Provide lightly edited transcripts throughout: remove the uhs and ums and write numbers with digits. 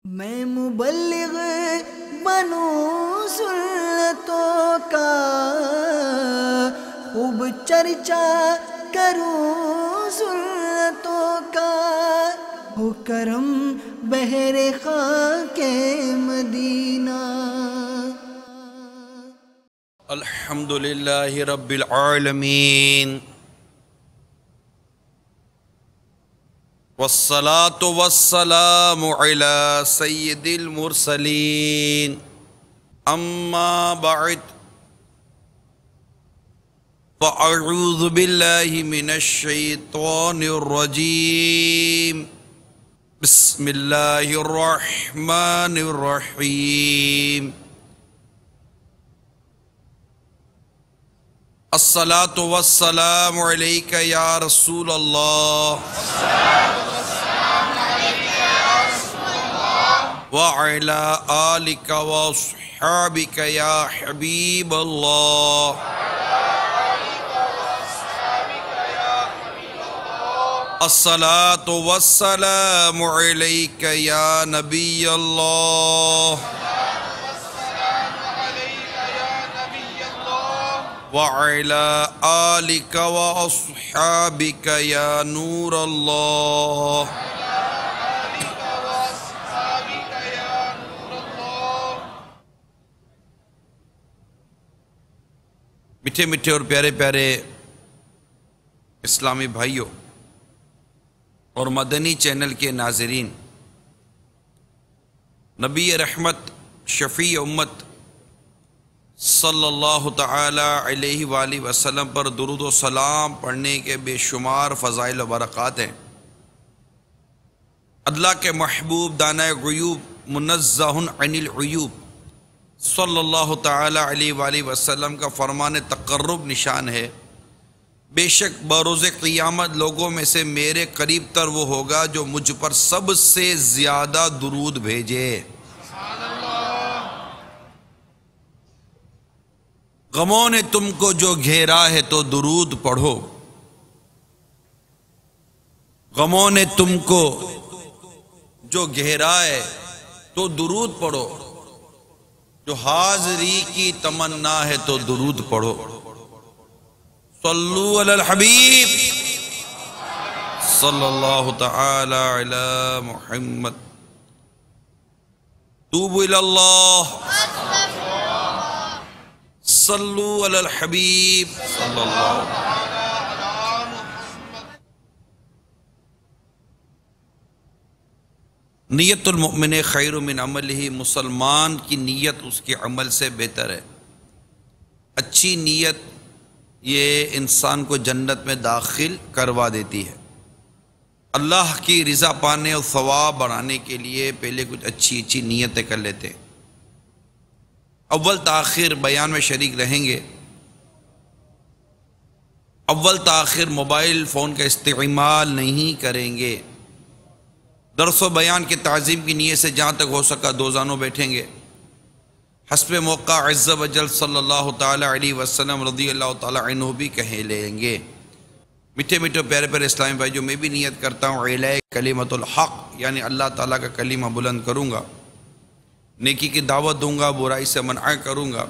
میں مبلغ بنوں سنتوں کا، خوب چرچا کروں سنتوں کا، ہو کرم بہر خاک مدینہ۔ الحمدللہ رب العالمین، والصلاة والسلام على سید المرسلین، اما بعد فاعوذ باللہ من الشیطان الرجیم، بسم اللہ الرحمن الرحیم۔ الصلاة والسلام علیک یا رسول اللہ، وعلى آلك وأصحابك يا حبيب الله، الصلاة والسلام عليك يا نبي الله، وعلى آلك وأصحابك يا نور الله۔ میٹھے میٹھے اور پیارے پیارے اسلامی بھائیوں اور مدنی چینل کے ناظرین، نبی رحمت شفیع امت صلی اللہ تعالی علیہ وآلہ وسلم پر درود و سلام پڑھنے کے بے شمار فضائل و برکات ہیں۔ اللہ کے محبوب دانۂ غیوب منزہ عن العیوب صلی اللہ تعالی علیہ وآلہ وسلم کا فرمان تقرب نشان ہے، بے شک بروز قیامت لوگوں میں سے میرے قریب تر وہ ہوگا جو مجھ پر سب سے زیادہ درود بھیجے۔ غموں نے تم کو جو گھیرا ہے تو درود پڑھو، غموں نے تم کو جو گھیرا ہے تو درود پڑھو، جو حاضری کی تمنا ہے تو درود پڑھو۔ صلو علی الحبیب صلی اللہ تعالی علی محمد، توبوا الی اللہ، صلو علی الحبیب صلی اللہ علیہ وسلم۔ نیت المؤمن خیر من عملہ، مسلمان کی نیت اس کے عمل سے بہتر ہے۔ اچھی نیت یہ انسان کو جنت میں داخل کروا دیتی ہے۔ اللہ کی رضا پانے اور ثواب بڑھانے کے لیے پہلے کچھ اچھی اچھی نیتیں کر لیتے ہیں۔ اول تاخیر بیان میں شریک رہیں گے، اول تاخیر موبائل فون کا استعمال نہیں کریں گے، درس و بیان کی تعظیم کی نیت سے جہاں تک ہو سکا دو زانوں بیٹھیں گے، حسب موقع عز و جل صلی اللہ تعالی علیہ وسلم رضی اللہ تعالی عنہ بھی کہہ لیں گے۔ میٹھے میٹھے پیارے پیارے اسلامی بھائی، جو میں بھی نیت کرتا ہوں اعلاء کلمۃ الحق، یعنی اللہ تعالیٰ کا کلمہ بلند کروں گا، نیکی کی دعوت دوں گا، برائی سے منع کروں گا،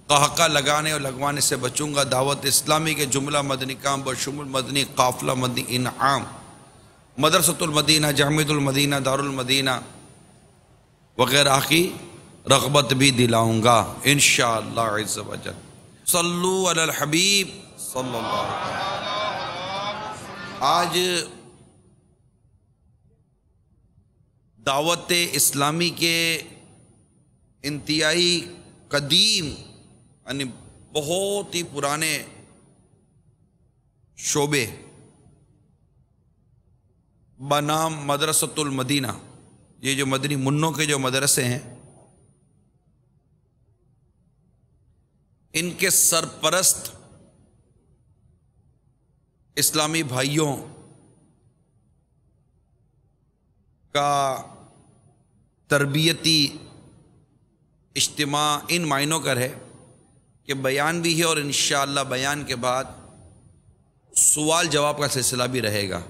قہقہ لگانے اور لگوانے سے بچوں گا، دعوت اسلامی کے جملہ مدنی کام بشمول مدنی قافلہ مدنی انعام، مدرسۃ المدینہ، جامعۃ المدینہ، دار المدینہ وغیرہ کی رغبت بھی دلاؤں گا انشاءاللہ عز و جل۔ صلو علی الحبیب صلی اللہ علیہ وسلم۔ آج دعوت اسلامی کے انتہائی قدیم یعنی بہت ہی پرانے شعبے بنام مدرسۃ المدینہ، یہ جو مدنی منوں کے جو مدرسے ہیں، ان کے سرپرست اسلامی بھائیوں کا تربیتی اجتماع ان معنوں کا ہے کہ بیان بھی ہے اور انشاءاللہ بیان کے بعد سوال جواب کا سلسلہ بھی رہے گا،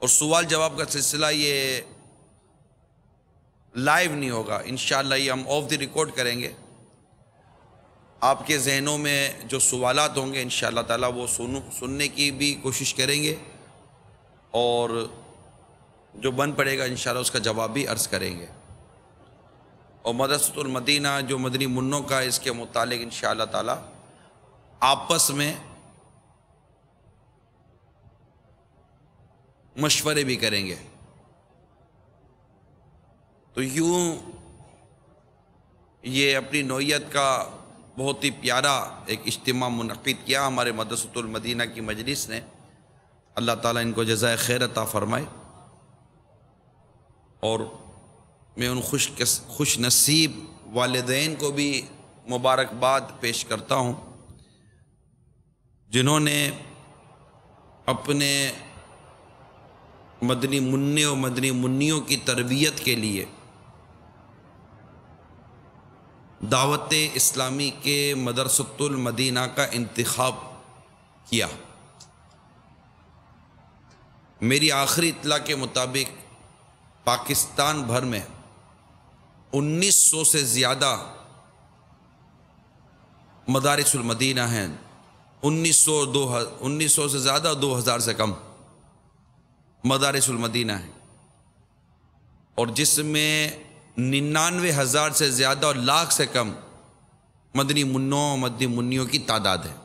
اور سوال جواب کا سلسلہ یہ لائیو نہیں ہوگا انشاءاللہ، یہ ہم آف دی ریکارڈ کریں گے۔ آپ کے ذہنوں میں جو سوالات ہوں گے انشاءاللہ تعالیٰ وہ سننے کی بھی کوشش کریں گے، اور جو بن پڑے گا انشاءاللہ اس کا جواب بھی عرض کریں گے۔ اور مدرسۃ المدینہ جو مدنی منوں کا، اس کے متعلق انشاءاللہ تعالیٰ آپس میں مشورے بھی کریں گے۔ تو یوں یہ اپنی نوعیت کا بہت ہی پیارا ایک اجتماع منعقد کیا ہمارے مدرسۃ المدینہ کی مجلس نے۔ اللہ تعالیٰ ان کو جزائے خیر عطا فرمائے، اور میں ان خوش نصیب والدین کو بھی مبارکباد پیش کرتا ہوں جنہوں نے اپنے مدنی منع و مدنی منیوں کی تربیت کے لیے دعوت اسلامی کے مدرسۃ المدینہ کا انتخاب کیا۔ میری آخری اطلاع کے مطابق پاکستان بھر میں 1900 سے زیادہ مدارس المدینہ ہیں۔ 1900 سے زیادہ، 2000 سے کم مدارس المدینہ ہیں، اور جس میں 99,000 سے زیادہ اور لاکھ سے کم مدنی منوں مدنی منیوں کی تعداد ہے۔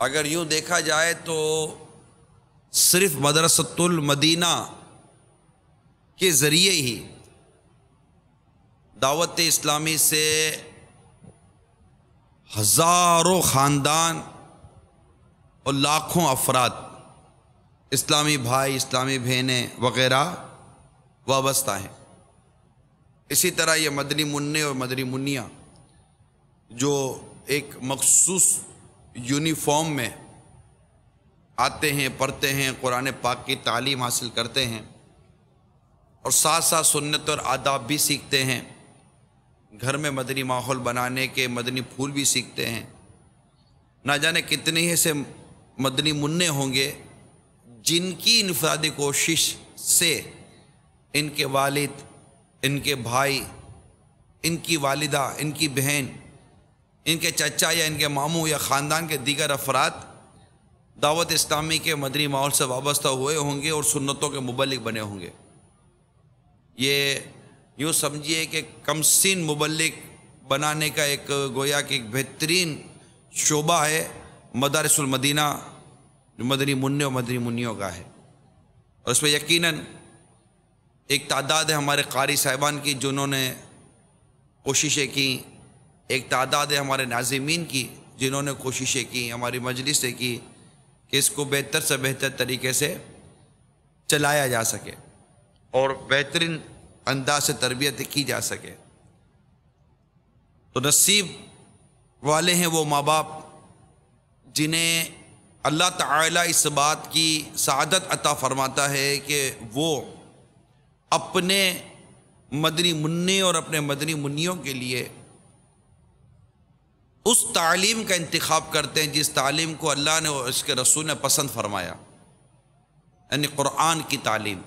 اگر یوں دیکھا جائے تو صرف مدرسۃ المدینہ کے ذریعے ہی دعوت اسلامی سے ہزاروں خاندان اور لاکھوں افراد، اسلامی بھائی، اسلامی بہنیں وغیرہ وابستہ ہیں۔ اسی طرح یہ مدنی منع اور مدنی منیاں جو ایک مخصوص یونیفارم میں آتے ہیں، پڑھتے ہیں، قرآن پاک کی تعلیم حاصل کرتے ہیں، اور ساتھ ساتھ سنت اور آداب بھی سیکھتے ہیں، گھر میں مدنی ماحول بنانے کے مدنی پھول بھی سیکھتے ہیں۔ نہ جانے کتنے ہی سے مدنی منع ہوں گے جن کی انفرادی کوشش سے ان کے والد، ان کے بھائی، ان کی والدہ، ان کی بہن، ان کے چچا یا ان کے ماموں یا خاندان کے دیگر افراد دعوت اسلامی کے مدنی ماحول سے وابستہ ہوئے ہوں گے اور سنتوں کے مبلغ بنے ہوں گے۔ یہ یوں سمجھیے کہ کم سین مبلغ بنانے کا ایک گویا کہ ایک بہترین شعبہ ہے مدارس المدینہ جو مدنی منع و مدنی منیوں کا ہے، اور اس میں یقیناً ایک تعداد ہے ہمارے قاری صاحبان کی جنہوں نے کوششیں کی، ایک تعداد ہے ہمارے ناظمین کی جنہوں نے کوششیں کی، ہماری مجلس سے کی کہ اس کو بہتر سے بہتر طریقے سے چلایا جا سکے اور بہترین انداز سے تربیت کی جا سکے۔ تو نصیب والے ہیں وہ ماں باپ جنہیں اللہ تعالیٰ اس بات کی سعادت عطا فرماتا ہے کہ وہ اپنے مدنی منع اور اپنے مدنی منیوں کے لیے اس تعلیم کا انتخاب کرتے ہیں جس تعلیم کو اللہ نے اور اس کے رسول نے پسند فرمایا، یعنی قرآن کی تعلیم،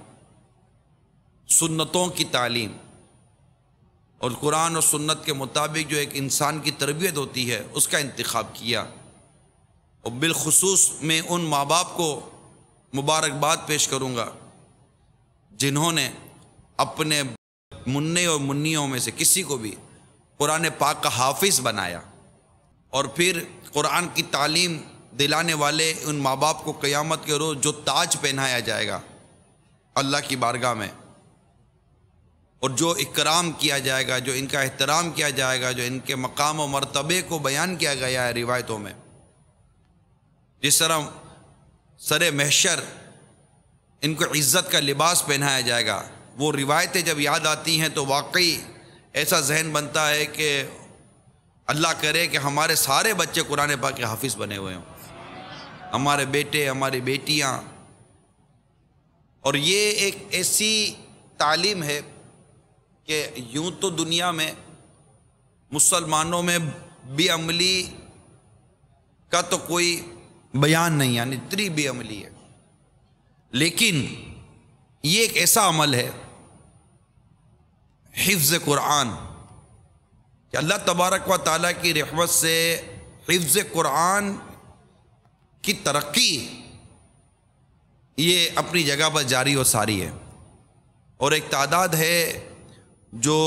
سنتوں کی تعلیم، اور قرآن اور سنت کے مطابق جو ایک انسان کی تربیت ہوتی ہے اس کا انتخاب کیا۔ اور بالخصوص میں ان ماں باپ کو مبارکباد پیش کروں گا جنہوں نے اپنے منع اور منیوں میں سے کسی کو بھی قرآن پاک کا حافظ بنایا، اور پھر قرآن کی تعلیم دلانے والے ان ماں باپ کو قیامت کے روز جو تاج پہنایا جائے گا اللہ کی بارگاہ میں، اور جو اکرام کیا جائے گا، جو ان کا احترام کیا جائے گا، جو ان کے مقام و مرتبے کو بیان کیا گیا ہے روایتوں میں، جس طرح سر محشر ان کو عزت کا لباس پہنایا جائے گا، وہ روایتیں جب یاد آتی ہیں تو واقعی ایسا ذہن بنتا ہے کہ اللہ کرے کہ ہمارے سارے بچے قرآن پاک کے حافظ بنے ہوئے ہوں، ہمارے بیٹے، ہماری بیٹیاں۔ اور یہ ایک ایسی تعلیم ہے کہ یوں تو دنیا میں مسلمانوں میں بے عملی کا تو کوئی بیان نہیں، یعنی اتنی بے عملی ہے، لیکن یہ ایک ایسا عمل ہے حفظ قرآن کہ اللہ تبارک و تعالیٰ کی رحمت سے حفظ قرآن کی ترقی یہ اپنی جگہ پر جاری و ساری ہے، اور ایک تعداد ہے جو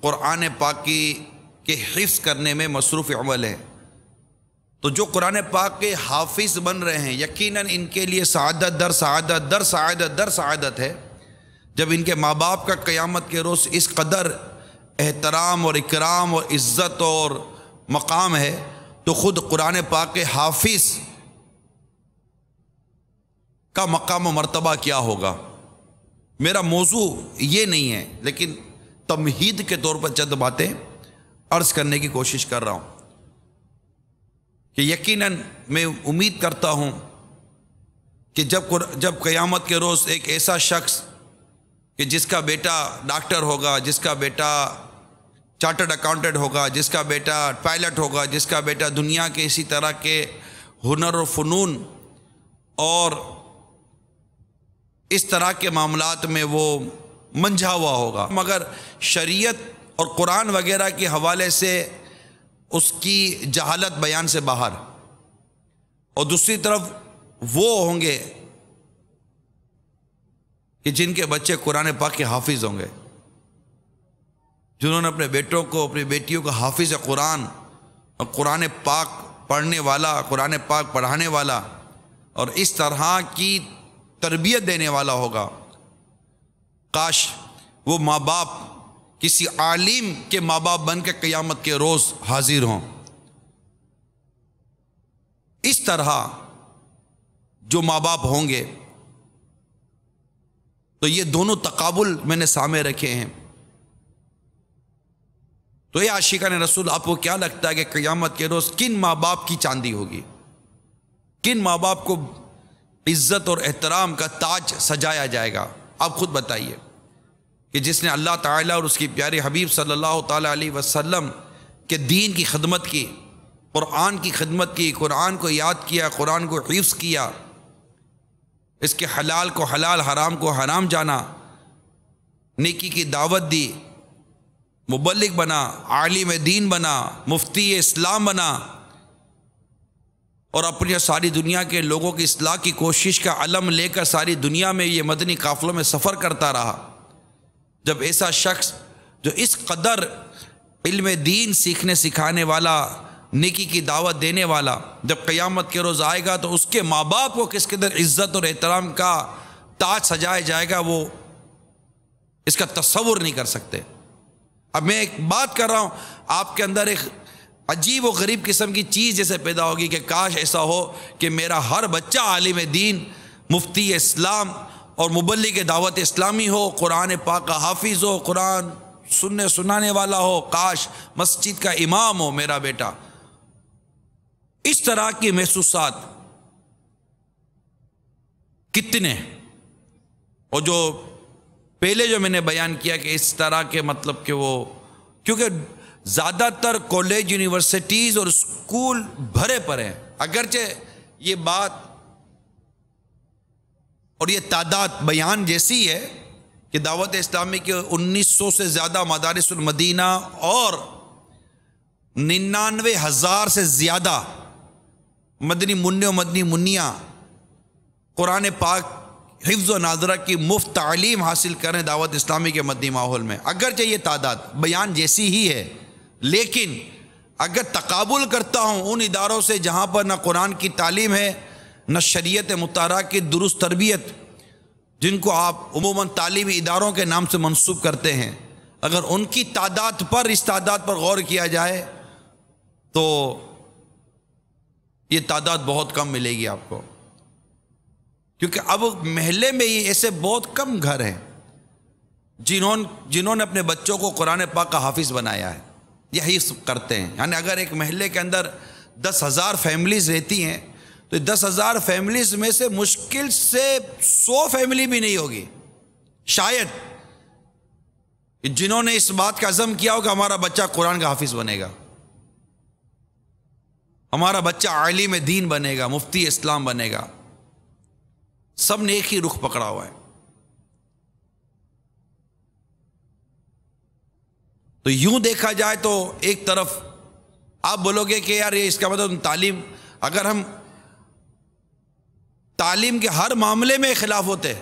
قرآن پاک کے حفظ کرنے میں مصروف عمل ہے۔ تو جو قرآن پاک کے حافظ بن رہے ہیں یقیناً ان کے لیے سعادت در سعادت در سعادت در سعادت ہے جب ان کے ماں باپ کا قیامت کے روز اس قدر احترام اور اکرام اور عزت اور مقام ہے، تو خود قرآن پاک کے حافظ کا مقام و مرتبہ کیا ہوگا۔ میرا موضوع یہ نہیں ہے، لیکن تمہید کے طور پر چند باتیں عرض کرنے کی کوشش کر رہا ہوں کہ یقیناً میں امید کرتا ہوں کہ جب قیامت کے روز ایک ایسا شخص کہ جس کا بیٹا ڈاکٹر ہوگا، جس کا بیٹا چارٹرڈ اکاؤنٹنٹ ہوگا، جس کا بیٹا پائلٹ ہوگا، جس کا بیٹا دنیا کے اسی طرح کے ہنر و فنون اور اس طرح کے معاملات میں وہ منجھا ہوا ہوگا، مگر شریعت اور قرآن وغیرہ کے حوالے سے اس کی جہالت بیان سے باہر، اور دوسری طرف وہ ہوں گے کہ جن کے بچے قرآن پاک کے حافظ ہوں گے، جنہوں نے اپنے بیٹوں کو اپنی بیٹیوں کو حافظ قرآن اور قرآن پاک پڑھنے والا، قرآن پاک پڑھانے والا اور اس طرح کی تربیت دینے والا ہوگا۔ کاش وہ ماں باپ کسی عالم کے ماں باپ بن کے قیامت کے روز حاضر ہوں۔ اس طرح جو ماں باپ ہوں گے تو یہ دونوں تقابل میں نے سامنے رکھے ہیں۔ تو یہ عاشقان رسول، آپ کو کیا لگتا ہے کہ قیامت کے روز کن ماں باپ کی چاندی ہوگی؟ کن ماں باپ کو عزت اور احترام کا تاج سجایا جائے گا؟ آپ خود بتائیے کہ جس نے اللہ تعالیٰ اور اس کی پیارے حبیب صلی اللہ تعالیٰ علیہ وسلم کے دین کی خدمت کی، قرآن کی خدمت کی، قرآن کو یاد کیا، قرآن کو حفظ کیا، اس کے حلال کو حلال، حرام کو حرام جانا، نیکی کی دعوت دی، مبلغ بنا، عالم دین بنا، مفتی اسلام بنا، اور اپنی ساری دنیا کے لوگوں کی اصلاح کی کوشش کا علم لے کر ساری دنیا میں یہ مدنی قافلوں میں سفر کرتا رہا۔ جب ایسا شخص جو اس قدر علم دین سیکھنے سکھانے والا، نیکی کی دعوت دینے والا، جب قیامت کے روز آئے گا تو اس کے ماں باپ کو کس قدر عزت اور احترام کا تاج سجایا جائے گا، وہ اس کا تصور نہیں کر سکتے۔ اب میں ایک بات کر رہا ہوں، آپ کے اندر ایک عجیب و غریب قسم کی چیز جیسے پیدا ہوگی کہ کاش ایسا ہو کہ میرا ہر بچہ عالم دین، مفتی اسلام اور مبلغ دعوت اسلامی ہو، قرآن پاک کا حافظ ہو، قرآن سنانے والا ہو، کاش مسجد کا امام ہو میرا بیٹا۔ اس طرح کی محسوسات کتنے، اور جو پہلے جو میں نے بیان کیا کہ اس طرح کے مطلب کہ وہ، کیونکہ زیادہ تر کالج، یونیورسٹیز اور اسکول بھرے پڑے ہیں، اگرچہ یہ بات اور یہ تعداد بیان جیسی ہے کہ دعوت اسلامی کے 1900 سے زیادہ مدارس المدینہ اور 99,000 سے زیادہ مدنی منع و مدنی منیاں قرآن پاک حفظ و ناظرہ کی مفت تعلیم حاصل کریں دعوت اسلامی کے مدنی ماحول میں، اگرچہ یہ تعداد بیان جیسی ہی ہے، لیکن اگر تقابل کرتا ہوں ان اداروں سے جہاں پر نہ قرآن کی تعلیم ہے، نہ شریعت مطہرہ کی درست تربیت، جن کو آپ عموماً تعلیمی اداروں کے نام سے منسوب کرتے ہیں، اگر ان کی تعداد پر، اس تعداد پر غور کیا جائے تو یہ تعداد بہت کم ملے گی آپ کو، کیونکہ اب محلے میں ہی ایسے بہت کم گھر ہیں جنہوں نے اپنے بچوں کو قرآن پاک کا حافظ بنایا ہے یا حفظ کرتے ہیں۔ یعنی اگر ایک محلے کے اندر 10,000 فیملیز رہتی ہیں تو 10,000 فیملیز میں سے مشکل سے 100 فیملی بھی نہیں ہوگی شاید جنہوں نے اس بات کا عزم کیا ہو کہ ہمارا بچہ قرآن کا حافظ بنے گا، ہمارا بچہ عالم دین بنے گا، مفتی اسلام بنے گا۔ سب نے ایک ہی رخ پکڑا ہوا ہے، تو یوں دیکھا جائے تو ایک طرف آپ بولو گے کہ یار یہ اس کا مطلب تعلیم، اگر ہم تعلیم کے ہر معاملے میں خلاف ہوتے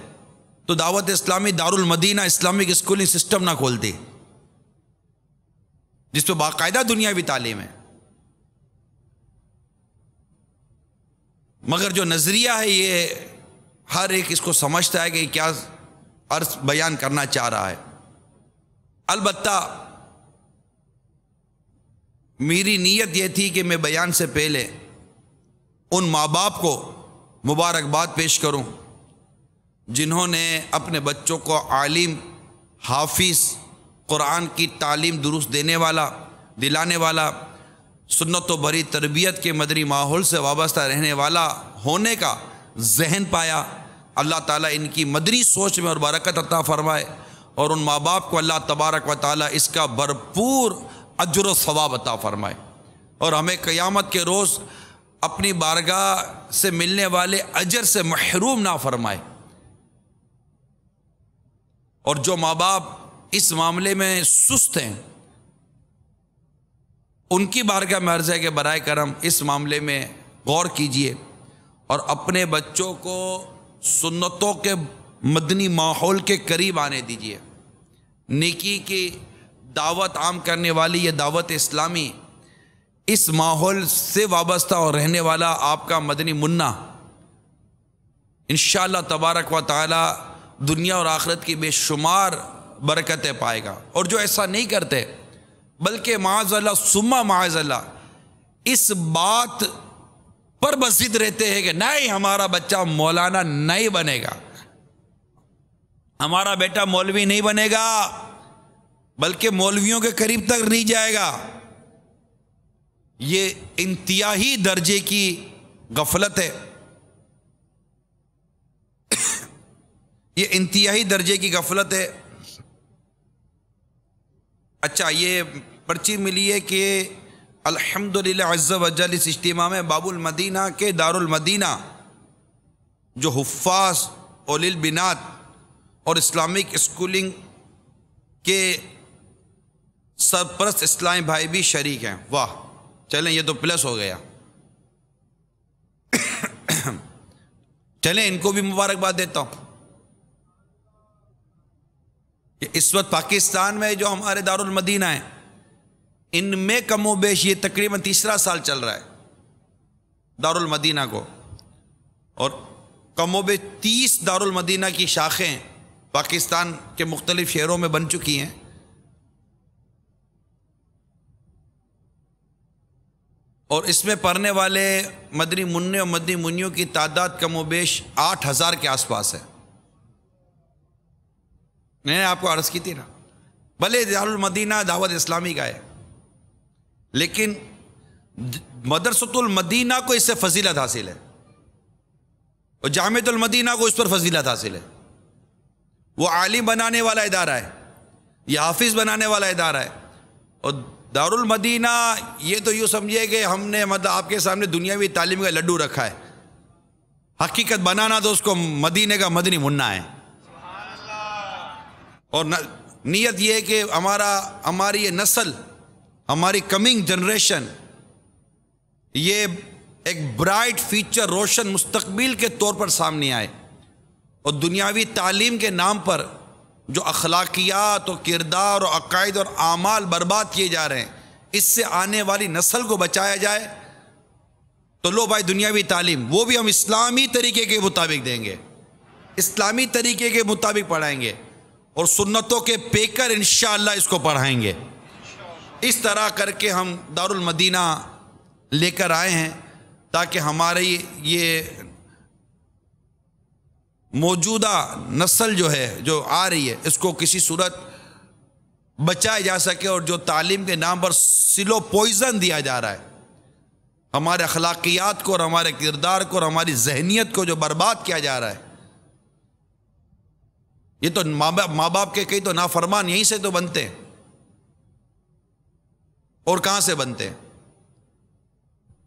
تو دعوت اسلامی دارالمدینہ اسلامک اسکولنگ سسٹم نہ کھولتی، جس پہ باقاعدہ دنیاوی تعلیم ہے۔ مگر جو نظریہ ہے یہ ہر ایک اس کو سمجھتا ہے کہ کیا عرض بیان کرنا چاہ رہا ہے۔ البتہ میری نیت یہ تھی کہ میں بیان سے پہلے ان ماں باپ کو مبارکباد پیش کروں جنہوں نے اپنے بچوں کو عالم، حافظ، قرآن کی تعلیم درست دینے والا، دلانے والا، سنت و بری تربیت کے مدنی ماحول سے وابستہ رہنے والا ہونے کا ذہن پایا۔ اللہ تعالیٰ ان کی مدنی سوچ میں اور برکت عطا فرمائے، اور ان ماں باپ کو اللہ تبارک و تعالیٰ اس کا بھرپور اجر و ثواب عطا فرمائے، اور ہمیں قیامت کے روز اپنی بارگاہ سے ملنے والے اجر سے محروم نہ فرمائے۔ اور جو ماں باپ اس معاملے میں سست ہیں ان کی بارگاہ میں عرض ہے کہ برائے کرم اس معاملے میں غور کیجئے اور اپنے بچوں کو سنتوں کے مدنی ماحول کے قریب آنے دیجئے۔ نیکی کی دعوت عام کرنے والی یہ دعوت اسلامی اس ماحول سے وابستہ اور رہنے والا آپ کا مدنی منا انشاءاللہ تبارک و تعالی دنیا اور آخرت کی بے شمار برکتیں پائے گا۔ اور جو ایسا نہیں کرتے بلکہ معاذ اللہ ثم معاذ اللہ اس بات پر بس ضد رہتے ہیں کہ نہیں ہمارا بچہ مولانا نہیں بنے گا، ہمارا بیٹا مولوی نہیں بنے گا، بلکہ مولویوں کے قریب تک نہیں جائے گا، یہ انتہائی درجے کی غفلت ہے، یہ انتہائی درجے کی غفلت ہے۔ اچھا، یہ پرچی ملی ہے کہ الحمدللہ عز و جل اس اجتماع میں باب المدینہ کے دارالمدینہ جو حفاظ اولی البنات اور اسلامک اسکولنگ کے سرپرست اسلامی بھائی بھی شریک ہیں۔ واہ، چلیں یہ تو پلس ہو گیا، چلیں ان کو بھی مبارکباد دیتا ہوں۔ اس وقت پاکستان میں جو ہمارے دارالمدینہ ہیں ان میں کم و بیش یہ تقریباً تیسرا سال چل رہا ہے دارالمدینہ کو، اور کم و بیش 30 دارالمدینہ کی شاخیں پاکستان کے مختلف شہروں میں بن چکی ہیں، اور اس میں پڑھنے والے مدنی منع اور مدنی منیوں کی تعداد کم و بیش 8000 کے آس پاس ہے۔ میں نے آپ کو عرض کی تھی نا، بھلے دارالمدینہ دعوت اسلامی کا ہے لیکن مدرسۃ المدینہ کو اس سے فضیلت حاصل ہے، اور جامعۃ المدینہ کو اس پر فضیلت حاصل ہے۔ وہ عالم بنانے والا ادارہ ہے، یہ حافظ بنانے والا ادارہ ہے، اور دارالمدینہ یہ تو یوں سمجھیے کہ ہم نے مطلب آپ کے سامنے دنیاوی تعلیم کا لڈو رکھا ہے، حقیقت بنانا تو اس کو مدینے کا مدنی منا ہے۔ اور نیت یہ ہے کہ ہماری یہ نسل، ہماری کمنگ جنریشن یہ ایک برائٹ فیوچر، روشن مستقبل کے طور پر سامنے آئے، اور دنیاوی تعلیم کے نام پر جو اخلاقیات اور کردار اور عقائد اور اعمال برباد کیے جا رہے ہیں اس سے آنے والی نسل کو بچایا جائے۔ تو لو بھائی دنیاوی تعلیم وہ بھی ہم اسلامی طریقے کے مطابق دیں گے، اسلامی طریقے کے مطابق پڑھائیں گے، اور سنتوں کے پیکر انشاءاللہ اس کو پڑھائیں گے۔ اس طرح کر کے ہم دارالمدینہ لے کر آئے ہیں تاکہ ہماری یہ موجودہ نسل جو ہے جو آ رہی ہے اس کو کسی صورت بچایا جا سکے، اور جو تعلیم کے نام پر سلو پوائزن دیا جا رہا ہے ہمارے اخلاقیات کو اور ہمارے کردار کو اور ہماری ذہنیت کو جو برباد کیا جا رہا ہے، یہ تو ماں باپ کے کئی تو نافرمان یہیں سے تو بنتے ہیں، اور کہاں سے بنتے ہیں؟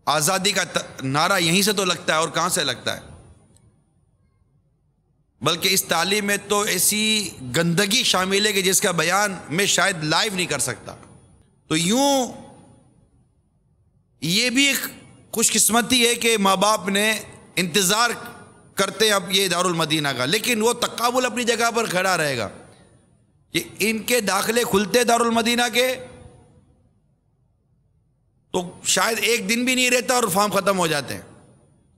آزادی کا نعرہ یہیں سے تو لگتا ہے، اور کہاں سے لگتا ہے؟ بلکہ اس تعلیم میں تو ایسی گندگی شامل ہے کہ جس کا بیان میں شاید لائیو نہیں کر سکتا۔ تو یوں یہ بھی ایک خوش قسمتی ہے کہ ماں باپ نے انتظار کرتے اب یہ دارالمدینہ کا، لیکن وہ تقابل اپنی جگہ پر کھڑا رہے گا کہ ان کے داخلے کھلتے دارالمدینہ کے تو شاید ایک دن بھی نہیں رہتا اور فارم ختم ہو جاتے ہیں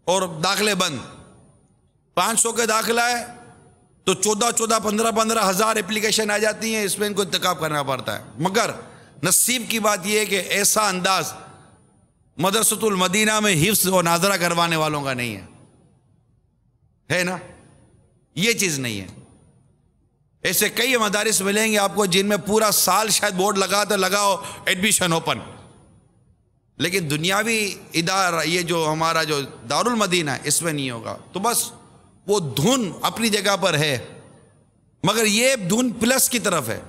اور داخلے بند. 500 کے داخلہ ہے تو 15 ہزار اپلیکیشن آ جاتی ہیں، اس میں ان کو انتخاب کرنا پڑتا ہے. مگر نصیب کی بات یہ ہے کہ ایسا انداز مدرسۃ المدینہ میں حفظ و ناظرہ کروانے والوں کا نہیں ہے نا، یہ چیز نہیں ہے. ایسے کئی مدارس ملیں گے آپ کو جن میں پورا سال شاید بورڈ لگاؤ ایڈمیشن اوپن، لیکن دنیاوی ادارہ یہ جو ہمارا جو دارالمدینہ ہے اس میں نہیں ہوگا. تو بس وہ دھن اپنی جگہ پر ہے، مگر یہ دھن پلس کی طرف ہے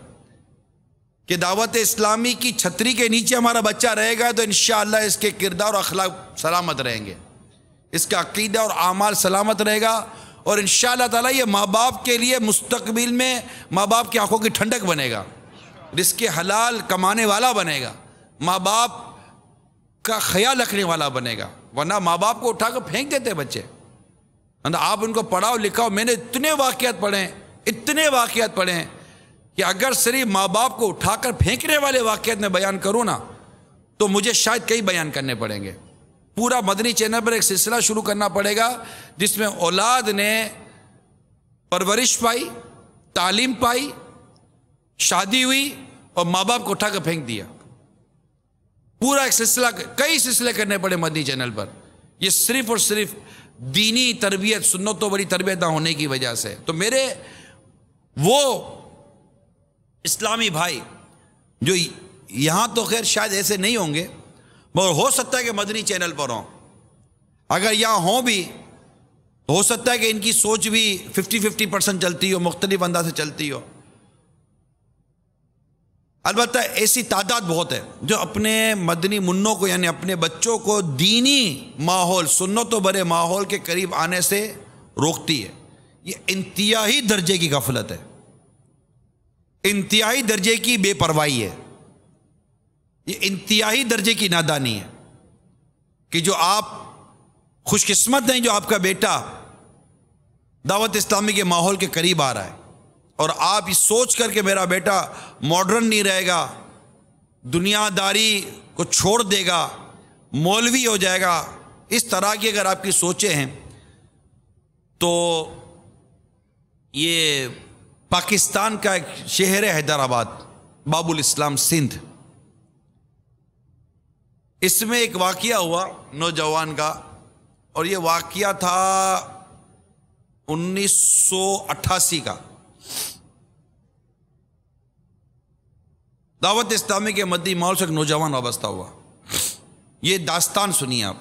کہ دعوت اسلامی کی چھتری کے نیچے ہمارا بچہ رہے گا تو انشاءاللہ اس کے کردار اور اخلاق سلامت رہیں گے، اس کا عقیدہ اور اعمال سلامت رہے گا، اور انشاءاللہ تعالیٰ یہ ماں باپ کے لیے مستقبل میں ماں باپ کی آنکھوں کی ٹھنڈک بنے گا، رزق حلال کمانے والا بنے گا، ماں باپ کا خیال رکھنے والا بنے گا. ورنہ ماں باپ کو اٹھا کر پھینک دیتے بچے. آپ ان کو پڑھاؤ لکھاؤ. میں نے اتنے واقعات پڑھے کہ اگر صرف ماں باپ کو اٹھا کر پھینکنے والے واقعات میں بیان کروں نا تو مجھے شاید کئی بیان کرنے پڑیں گے. پورا مدنی چینل پر ایک سلسلہ شروع کرنا پڑے گا جس میں اولاد نے پرورش پائی، تعلیم پائی، شادی ہوئی اور ماں باپ کو اٹھا کر پھینک دیا. پورا ایک سلسلہ، کئی سلسلے کرنے پڑے مدنی چینل پر. یہ صرف اور صرف دینی تربیت، سنتوں بڑی تربیت نہ ہونے کی وجہ سے. تو میرے وہ اسلامی بھائی جو یہاں تو خیر شاید ایسے نہیں ہوں گے، مگر ہو سکتا ہے کہ مدنی چینل پر ہوں. اگر یہاں ہوں بھی ہو سکتا ہے کہ ان کی سوچ بھی 50% چلتی ہو، مختلف انداز سے چلتی ہو. البتہ ایسی تعداد بہت ہے جو اپنے مدنی منوں کو یعنی اپنے بچوں کو دینی ماحول، سنتوں بھرے ماحول کے قریب آنے سے روکتی ہے. یہ انتہائی درجے کی غفلت ہے، انتہائی درجے کی بے پرواہی ہے، یہ انتہائی درجے کی نادانی ہے کہ جو آپ خوش قسمت ہیں جو آپ کا بیٹا دعوت اسلامی کے ماحول کے قریب آ رہا ہے، اور آپ یہ سوچ کر کہ میرا بیٹا ماڈرن نہیں رہے گا، دنیا داری کو چھوڑ دے گا، مولوی ہو جائے گا، اس طرح کی اگر آپ کی سوچیں ہیں تو یہ پاکستان کا ایک شہر ہے حیدرآباد، باب الاسلام سندھ، اس میں ایک واقعہ ہوا نوجوان کا، اور یہ واقعہ تھا 1988 کا. دعوت اسلامی کے مدنی ماحول سے ایک نوجوان وابستہ ہوا. یہ داستان سنیے آپ.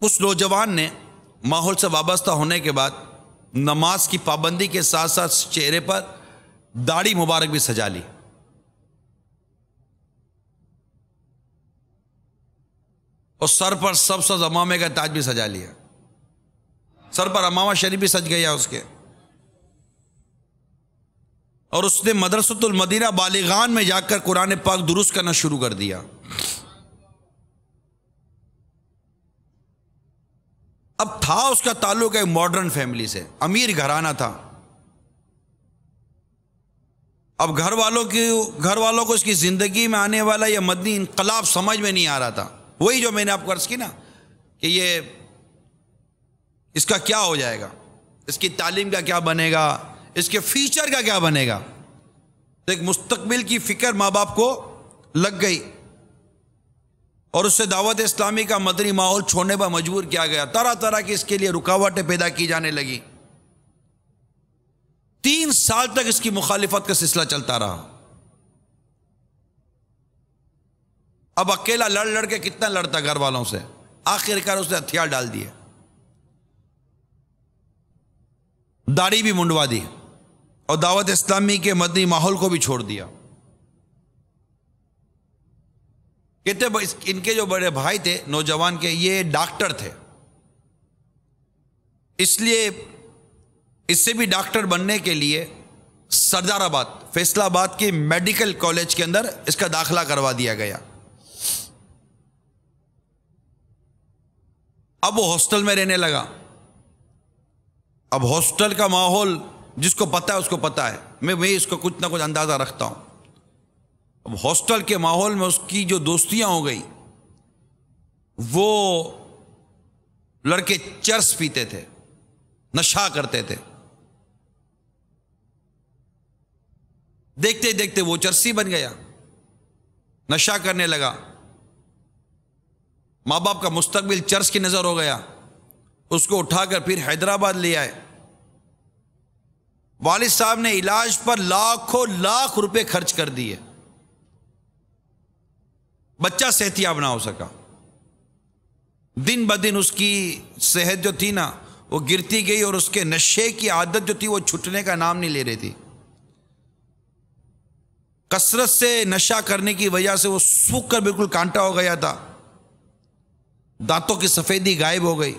اس نوجوان نے ماحول سے وابستہ ہونے کے بعد نماز کی پابندی کے ساتھ ساتھ چہرے پر داڑھی مبارک بھی سجا لی. اور سر پر سبز امامے کا تاج بھی سجا لیا. سر پر امامہ شریف بھی سج گیا اس کے. اور اس نے مدرسۃ المدینہ بالغان میں جا کر قرآن پاک درست کرنا شروع کر دیا. اب تھا اس کا تعلق ایک ماڈرن فیملی سے، امیر گھرانہ تھا. اب گھر والوں کو اس کی زندگی میں آنے والا یہ مدنی انقلاب سمجھ میں نہیں آ رہا تھا. وہی جو میں نے آپ کو عرض کی نا کہ یہ اس کا کیا ہو جائے گا، اس کی تعلیم کا کیا بنے گا، اس کے فیچر کا کیا بنے گا. تو ایک مستقبل کی فکر ماں باپ کو لگ گئی اور اس سے دعوت اسلامی کا مدنی ماحول چھوڑنے پر مجبور کیا گیا. طرح طرح کی اس کے لیے رکاوٹیں پیدا کی جانے لگی. 3 سال تک اس کی مخالفت کا سلسلہ چلتا رہا. اب اکیلا لڑ کے کتنا لڑتا گھر والوں سے، آخر کار اس نے ہتھیار ڈال دیے، داڑھی بھی منڈوا دی اور دعوت اسلامی کے مدنی ماحول کو بھی چھوڑ دیا. کہتے ان کے جو بڑے بھائی تھے نوجوان کے، یہ ڈاکٹر تھے، اس لیے اس سے بھی ڈاکٹر بننے کے لیے سردار آباد فیصلہ آباد کے میڈیکل کالج کے اندر اس کا داخلہ کروا دیا گیا. اب وہ ہاسٹل میں رہنے لگا. اب ہاسٹل کا ماحول جس کو پتا ہے اس کو پتا ہے, میں اس کو کچھ نہ کچھ اندازہ رکھتا ہوں. اب ہاسٹل کے ماحول میں اس کی جو دوستیاں ہو گئی, وہ لڑکے چرس پیتے تھے, نشہ کرتے تھے. دیکھتے دیکھتے وہ چرسی بن گیا, نشہ کرنے لگا. ماں باپ کا مستقبل چرس کی نظر ہو گیا. اس کو اٹھا کر پھر حیدرآباد لے آئے. والد صاحب نے علاج پر لاکھوں لاکھ روپے خرچ کر دیے, بچہ صحت یاب نہ ہو سکا. دن بدن اس کی صحت جو تھی نا وہ گرتی گئی, اور اس کے نشے کی عادت جو تھی وہ چھٹنے کا نام نہیں لے رہی تھی. کثرت سے نشہ کرنے کی وجہ سے وہ سوکھ کر بالکل کانٹا ہو گیا تھا, دانتوں کی سفیدی غائب ہو گئی.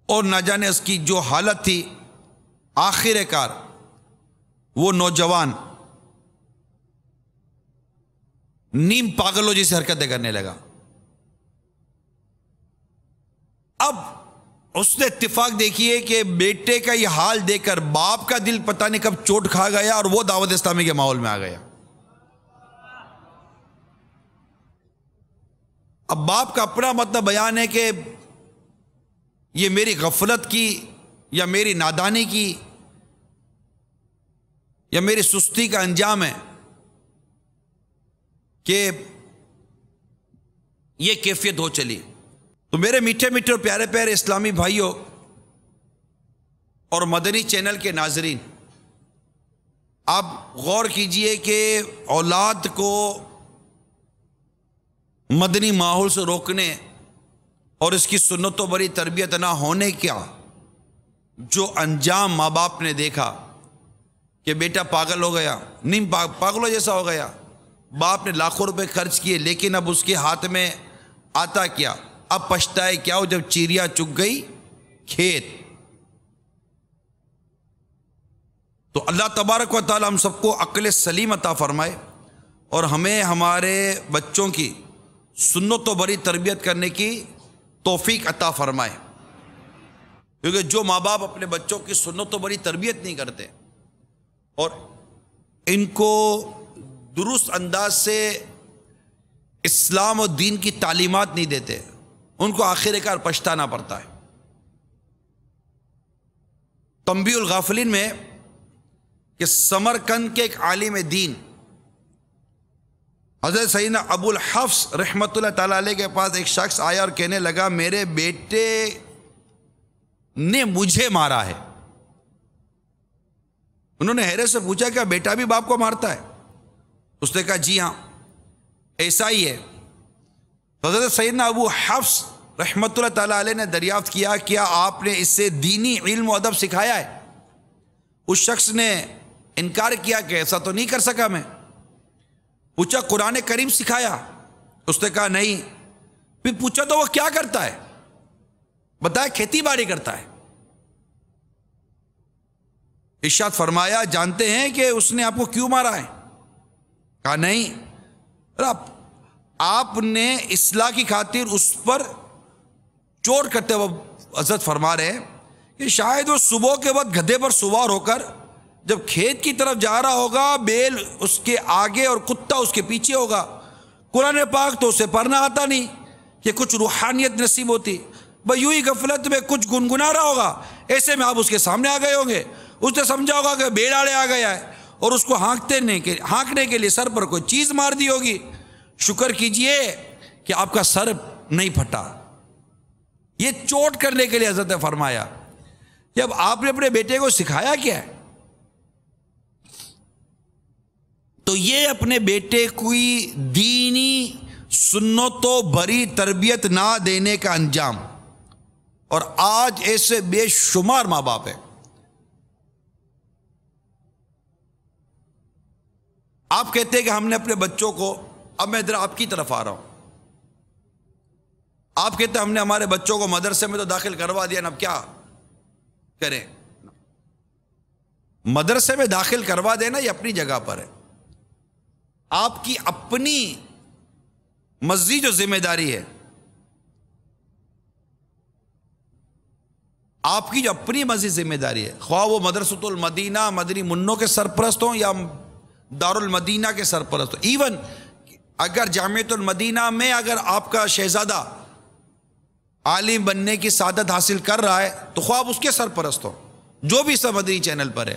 اور نہ جانے اس کی جو حالت تھی, آخر کار وہ نوجوان نیم پاگلوں جیسی حرکتیں کرنے لگا. اب اس نے اتفاق دیکھیے کہ بیٹے کا یہ حال دیکھ کر باپ کا دل پتہ نہیں کب چوٹ کھا گیا, اور وہ دعوت اسلامی کے ماحول میں آ گیا. اب باپ کا اپنا مطلب بیان ہے کہ یہ میری غفلت کی یا میری نادانی کی یا میری سستی کا انجام ہے کہ یہ کیفیت ہو چلی. تو میرے میٹھے میٹھے اور پیارے پیارے اسلامی بھائیوں اور مدنی چینل کے ناظرین, آپ غور کیجئے کہ اولاد کو مدنی ماحول سے روکنے اور اس کی سنت و بری تربیت نہ ہونے کا جو انجام ماں باپ نے دیکھا کہ بیٹا پاگل ہو گیا, نیم پاگلوں جیسا ہو گیا. باپ نے لاکھوں روپے خرچ کیے, لیکن اب اس کے ہاتھ میں آتا کیا, اب پچھتائے کیا, وہ جب چیریا چگ گئی کھیت. تو اللہ تبارک و تعالی ہم سب کو عقل سلیم عطا فرمائے, اور ہمیں ہمارے بچوں کی سنت و بری تربیت کرنے کی توفیق عطا فرمائے. کیونکہ جو ماں باپ اپنے بچوں کی سنت و بری تربیت نہیں کرتے اور ان کو درست انداز سے اسلام و دین کی تعلیمات نہیں دیتے, ان کو آخر کار پچھتانا پڑتا ہے. تنبیہ الغافلین میں کہ سمرقند کے ایک عالم دین حضرت سیدنا ابو الحفص رحمۃ اللہ تعالی علیہ کے پاس ایک شخص آیا اور کہنے لگا, میرے بیٹے نے مجھے مارا ہے. انہوں نے حیرت سے پوچھا, کیا بیٹا بھی باپ کو مارتا ہے؟ اس نے کہا جی ہاں ایسا ہی ہے. حضرت سیدنا ابو حفص رحمۃ اللہ تعالی علیہ نے دریافت کیا, کیا آپ نے اس سے دینی علم و ادب سکھایا ہے؟ اس شخص نے انکار کیا کہ ایسا تو نہیں کر سکا میں. پوچھا قرآن کریم سکھایا؟ اس نے کہا نہیں. پھر پوچھا تو وہ کیا کرتا ہے؟ بتایا کھیتی باڑی کرتا ہے. ارشاد فرمایا, جانتے ہیں کہ اس نے آپ کو کیوں مارا ہے؟ کہا نہیں. آپ نے اصلاح کی خاطر اس پر چوٹ کرتے ہوئے حضرت فرما رہے ہیں کہ شاید وہ صبح کے وقت گدھے پر سوار ہو کر جب کھیت کی طرف جا رہا ہوگا, بیل اس کے آگے اور کتا اس کے پیچھے ہوگا. قرآن پاک تو اسے پڑھنا آتا نہیں کہ کچھ روحانیت نصیب ہوتی, بھائی یوں ہی غفلت میں کچھ گنگنا رہا ہوگا. ایسے میں آپ اس کے سامنے آ گئے ہوں گے, اس نے سمجھا ہوگا کہ بیل آڑے آ گیا ہے, اور اس کو ہانکنے کے لیے سر پر کوئی چیز مار دی ہوگی. شکر کیجئے کہ آپ کا سر نہیں پھٹا. یہ چوٹ کرنے کے لیے حضرت نے فرمایا. جب آپ نے اپنے بیٹے کو سکھایا کیا ہے, تو یہ اپنے بیٹے کوئی دینی سنت و بری تربیت نہ دینے کا انجام. اور آج ایسے بے شمار ماں باپ ہیں. آپ کہتے ہیں کہ ہم نے اپنے بچوں کو, اب میں ادھر آپ کی طرف آ رہا ہوں, آپ کہتے ہیں ہم نے ہمارے بچوں کو مدرسے میں تو داخل کروا دیا, اب کیا کریں. مدرسے میں داخل کروا دینا یہ اپنی جگہ پر ہے. آپ کی اپنی مزید جو ذمہ داری ہے، آپ کی جو اپنی مزید ذمہ داری ہے، خواہ وہ مدرسۃ المدینہ مدنی منوں کے سرپرست ہوں یا دارالمدینہ کے سرپرست ہوں. ایون اگر جامعۃ المدینہ میں اگر آپ کا شہزادہ عالم بننے کی سعادت حاصل کر رہا ہے تو خواہ آپ اس کے سرپرست ہو، جو بھی اس مدنی چینل پر ہے،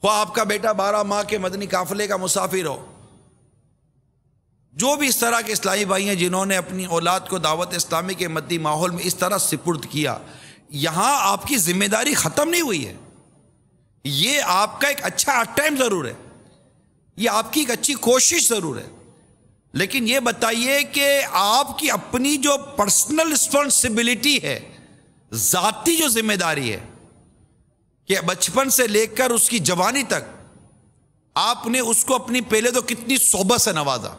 خواہ آپ کا بیٹا 12 ماہ کے مدنی قافلے کا مسافر ہو، جو بھی اس طرح کے اسلامی بھائی ہیں جنہوں نے اپنی اولاد کو دعوت اسلامی کے مدنی ماحول میں اس طرح سپرد کیا، یہاں آپ کی ذمہ داری ختم نہیں ہوئی ہے. یہ آپ کا ایک اچھا اٹیمپٹ ضرور ہے، یہ آپ کی ایک اچھی کوشش ضرور ہے، لیکن یہ بتائیے کہ آپ کی اپنی جو پرسنل رسپانسبلٹی ہے، ذاتی جو ذمہ داری ہے کہ بچپن سے لے کر اس کی جوانی تک آپ نے اس کو اپنی پہلے تو کتنی صحبت سے نوازا.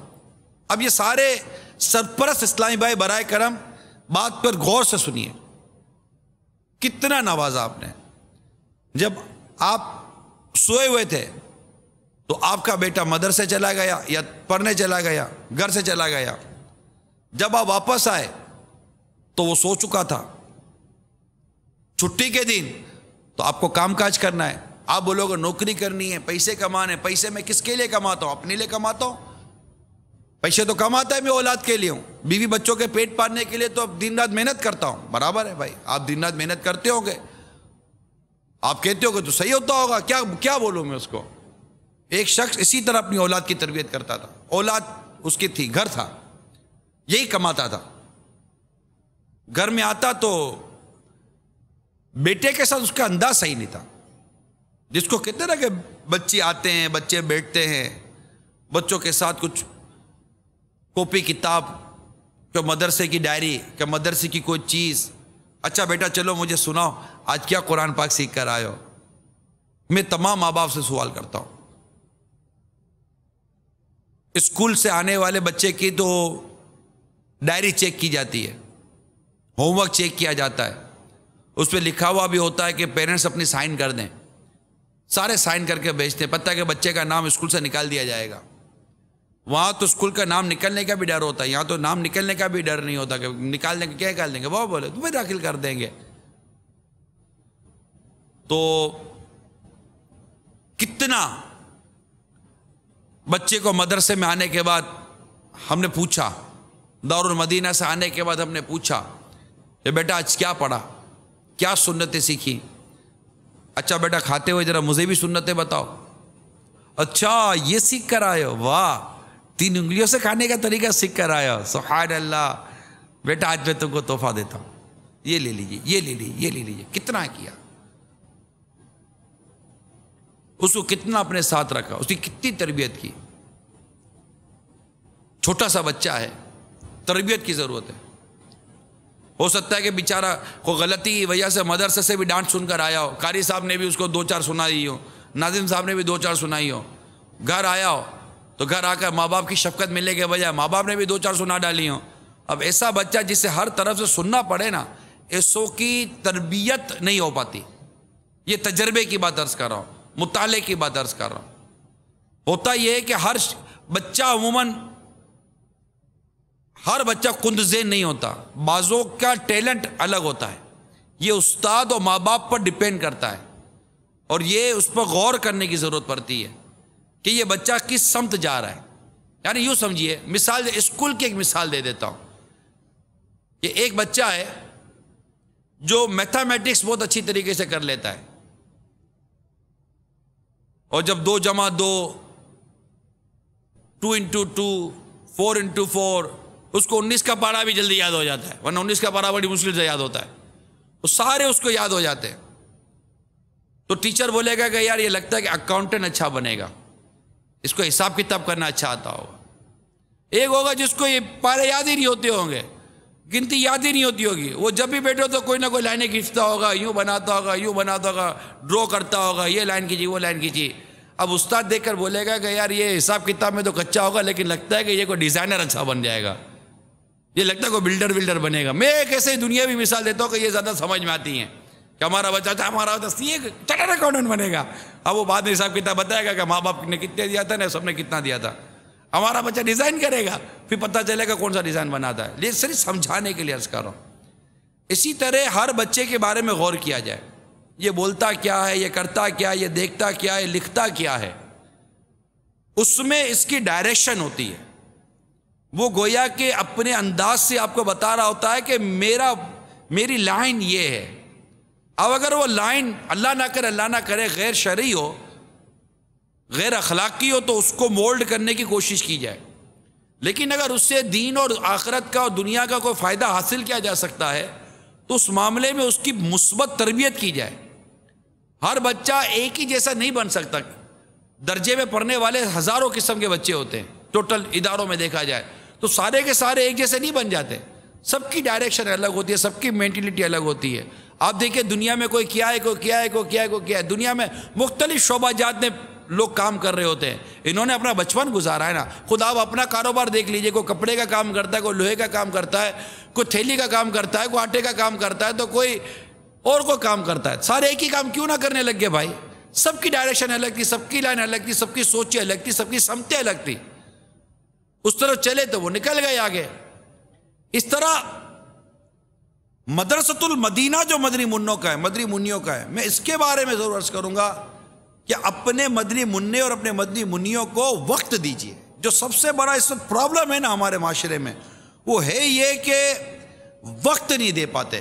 اب یہ سارے سرپرست اسلامی بھائی برائے کرم بات پر غور سے سنیے، کتنا نوازا آپ نے. جب آپ سوئے ہوئے تھے تو آپ کا بیٹا مدرسے چلا گیا یا پڑھنے چلا گیا، گھر سے چلا گیا. جب آپ واپس آئے تو وہ سو چکا تھا. چھٹی کے دن تو آپ کو کام کاج کرنا ہے، آپ بولو گے نوکری کرنی ہے، پیسے کمانے. پیسے میں کس کے لیے کماتا ہوں؟ اپنے لیے کماتا ہوں. پیسے تو کماتا ہے میں اولاد کے لیے ہوں، بیوی بچوں کے پیٹ پالنے کے لیے تو اب دن رات محنت کرتا ہوں. برابر ہے بھائی، آپ دن رات محنت کرتے ہوں گے، آپ کہتے ہو گے تو صحیح ہوتا ہوگا. کیا بولوں میں اس کو؟ ایک شخص اسی طرح اپنی اولاد کی تربیت کرتا تھا. اولاد اس کی تھی، گھر تھا، یہی کماتا تھا. گھر میں آتا تو بیٹے کے ساتھ اس کا انداز صحیح نہیں تھا. جس کو کہتے نا کہ بچے آتے ہیں، بچے بیٹھتے ہیں، بچوں کے ساتھ کچھ کاپی کتاب، کہ مدرسے کی ڈائری، کہ مدرسے کی کوئی چیز. اچھا بیٹا چلو مجھے سناؤ آج کیا قرآن پاک سیکھ کر آئے ہو. میں تمام ماں باپ سے سوال کرتا ہوں، اسکول سے آنے والے بچے کی تو ڈائری چیک کی جاتی ہے، ہوم ورک چیک کیا جاتا ہے، اس پہ لکھا ہوا بھی ہوتا ہے کہ پیرنٹس اپنی سائن کر دیں. سارے سائن کر کے بھیجتے ہیں، پتہ ہے کہ بچے کا نام اسکول سے نکال دیا جائے گا. وہاں تو اسکول کا نام نکلنے کا بھی ڈر ہوتا ہے، یہاں تو نام نکلنے کا بھی ڈر نہیں ہوتا کہ نکال دیں گے. کیا نکال دیں گے؟ وہ بولے تمہیں داخل کر دیں گے. تو کتنا بچے کو مدرسے میں آنے کے بعد ہم نے پوچھا، دارالمدینہ سے آنے کے بعد ہم نے پوچھا کہ بیٹا آج کیا پڑھا، کیا سنتیں سیکھی. اچھا بیٹا کھاتے ہوئے ذرا مجھے بھی سنتیں بتاؤ. اچھا یہ سیکھ کر آئے ہو، واہ 3 انگلیوں سے کھانے کا طریقہ سیکھ کر آئے ہو، سبحان اللہ. بیٹا آج میں تم کو تحفہ دیتا ہوں، یہ لے لیجیے، یہ لے لیجیے، یہ لے لیجیے. کتنا کیا، اس کو کتنا اپنے ساتھ رکھا، اس کی کتنی تربیت کی. چھوٹا سا بچہ ہے، تربیت کی ضرورت ہے. ہو سکتا ہے کہ بیچارہ کو غلطی کی وجہ سے مدرسے سے بھی ڈانٹ سن کر آیا ہو، قاری صاحب نے بھی اس کو 2-4 سنائی ہو، ناظم صاحب نے بھی 2-4 سنائی ہو. گھر آیا ہو تو گھر آ کر ماں باپ کی شفقت ملنے کے بجائے ماں باپ نے بھی 2-4 سنا ڈالی ہوں. اب ایسا بچہ جسے ہر طرف سے سننا پڑے نا، ایسوں کی تربیت نہیں ہو پاتی. یہ تجربے کی بات عرض کر رہا ہوں، مطالعے کی بات عرض کر رہا ہوں. ہوتا یہ ہے کہ ہر بچہ عموماً ہر بچہ کند ذہن نہیں ہوتا، بعضوں کا ٹیلنٹ الگ ہوتا ہے. یہ استاد اور ماں باپ پر ڈپینڈ کرتا ہے، اور یہ اس پر غور کرنے کی ضرورت پڑتی ہے کہ یہ بچہ کس سمت جا رہا ہے. یعنی یوں سمجھیے، مثال اسکول کی ایک مثال دے دیتا ہوں کہ ایک بچہ ہے جو میتھمیٹکس بہت اچھی طریقے سے کر لیتا ہے، اور جب 2 × 2 2 × 2 4 × 4 اس کو 19 کا پارا بھی جلدی یاد ہو جاتا ہے، ورنہ 19 کا پارا بڑی مشکل سے یاد ہوتا ہے. وہ سارے اس کو یاد ہو جاتے ہیں. تو ٹیچر بولے گا کہ یار یہ لگتا ہے کہ اکاؤنٹنٹ اچھا بنے گا، اس کو حساب کتاب کرنا اچھا آتا ہوگا. ایک ہوگا جس کو یہ پارے یاد ہی نہیں ہوتے ہوں گے، گنتی یاد ہی نہیں ہوتی ہوگی، وہ جب بھی بیٹھو تو کوئی نہ کوئی لائنیں کھینچتا ہوگا، یوں بناتا ہوگا، یوں بناتا ہوگا، ڈرا کرتا ہوگا، یہ لائن کھینچی وہ لائن کھینچی. اب استاد دیکھ کر بولے گا کہ یار یہ حساب کتاب میں تو کچا ہوگا، لیکن لگتا ہے کہ یہ کوئی ڈیزائنر اچھا بن جائے گا، یہ لگتا ہے کوئی بلڈر بنے گا. میں ایک ایسے دنیاوی مثال دیتا ہوں کہ یہ زیادہ سمجھ میں آتی ہیں کہ ہمارا بچہ ہمارا چارٹرڈ اکاؤنٹنٹ بنے گا. اب وہ بعد میں حساب کتاب بتائے گا کہ ماں باپ نے کتنے دیا تھا نا سب نے کتنا دیا تھا. ہمارا بچہ ڈیزائن کرے گا, پھر پتہ چلے گا کون سا ڈیزائن بناتا ہے. لیکن صرف سمجھانے کے لیے عرض کر رہا ہوں. اسی طرح ہر بچے کے بارے میں غور کیا جائے, یہ بولتا کیا ہے, یہ کرتا کیا, یہ دیکھتا کیا ہے, لکھتا کیا ہے. اس میں اس کی ڈائریکشن ہوتی ہے. وہ گویا کہ اپنے انداز سے آپ کو بتا رہا ہوتا ہے کہ میری لائن یہ ہے. اب اگر وہ لائن اللہ نہ کرے غیر شرعی ہو, غیر اخلاقی ہو, تو اس کو مولڈ کرنے کی کوشش کی جائے. لیکن اگر اس سے دین اور آخرت کا اور دنیا کا کوئی فائدہ حاصل کیا جا سکتا ہے تو اس معاملے میں اس کی مثبت تربیت کی جائے. ہر بچہ ایک ہی جیسا نہیں بن سکتا. درجے میں پڑھنے والے ہزاروں قسم کے بچے ہوتے ہیں ٹوٹل اداروں میں دیکھا جائے تو سارے کے سارے ایک جیسے نہیں بن جاتے. سب کی ڈائریکشن الگ ہوتی ہے, سب کی مینٹلٹی الگ ہوتی ہے. آپ دیکھیں دنیا میں کوئی کیا ہے. دنیا میں مختلف شعبہ جات میں لوگ کام کر رہے ہوتے ہیں. انہوں نے اپنا بچپن گزارا ہے نا. خود آپ اپنا کاروبار دیکھ لیجئے, کوئی کپڑے کا کام کرتا ہے, کوئی لوہے کا کام کرتا ہے, کوئی تھیلی کا کام کرتا ہے, کوئی آٹے کا کام کرتا ہے, تو کوئی اور کوئی کام کرتا ہے. سارے ایک ہی کام کیوں نہ کرنے لگ گئے بھائی؟ سب کی ڈائریکشن الگ تھی, سب کی لائن الگ تھی, سب کی سوچیں الگ تھی, سب کی سمتیں الگ تھی. اس طرح چلے تو وہ نکل گئے آگے. اس طرح مدرسۃ المدینہ جو مدنی منوں کا ہے, مدنی منیوں کا ہے, میں اس کے بارے میں ضرور عرض کروں گا کہ اپنے مدنی منع اور اپنے مدنی منیوں کو وقت دیجیے. جو سب سے بڑا اس وقت پرابلم ہے نا ہمارے معاشرے میں, وہ ہے یہ کہ وقت نہیں دے پاتے.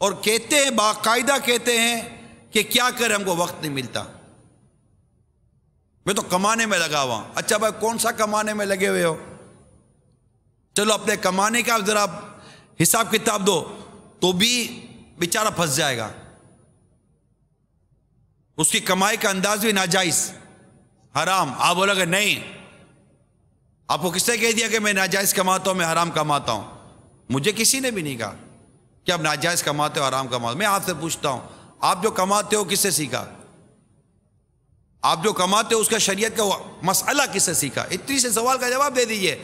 اور کہتے ہیں, باقاعدہ کہتے ہیں کہ کیا کریں, ہم کو وقت نہیں ملتا, میں تو کمانے میں لگا ہوا. اچھا بھائی کون سا کمانے میں لگے ہوئے ہو؟ چلو اپنے کمانے کا ذرا حساب کتاب دو, تو بھی بیچارہ پھنس جائے گا. اس کی کمائی کا انداز بھی ناجائز, حرام. آپ بولو گے نہیں, آپ کو کس نے کہہ دیا کہ میں ناجائز کماتا ہوں, میں حرام کماتا ہوں؟ مجھے کسی نے بھی نہیں کہا کہ آپ ناجائز کماتے ہو, حرام کماتے ہو. میں آپ سے پوچھتا ہوں, آپ جو کماتے ہو کس سے سیکھا؟ آپ جو کماتے ہو اس کا شریعت کا مسئلہ کس سے سیکھا؟ اتنی سے سوال کا جواب دے دیجئے.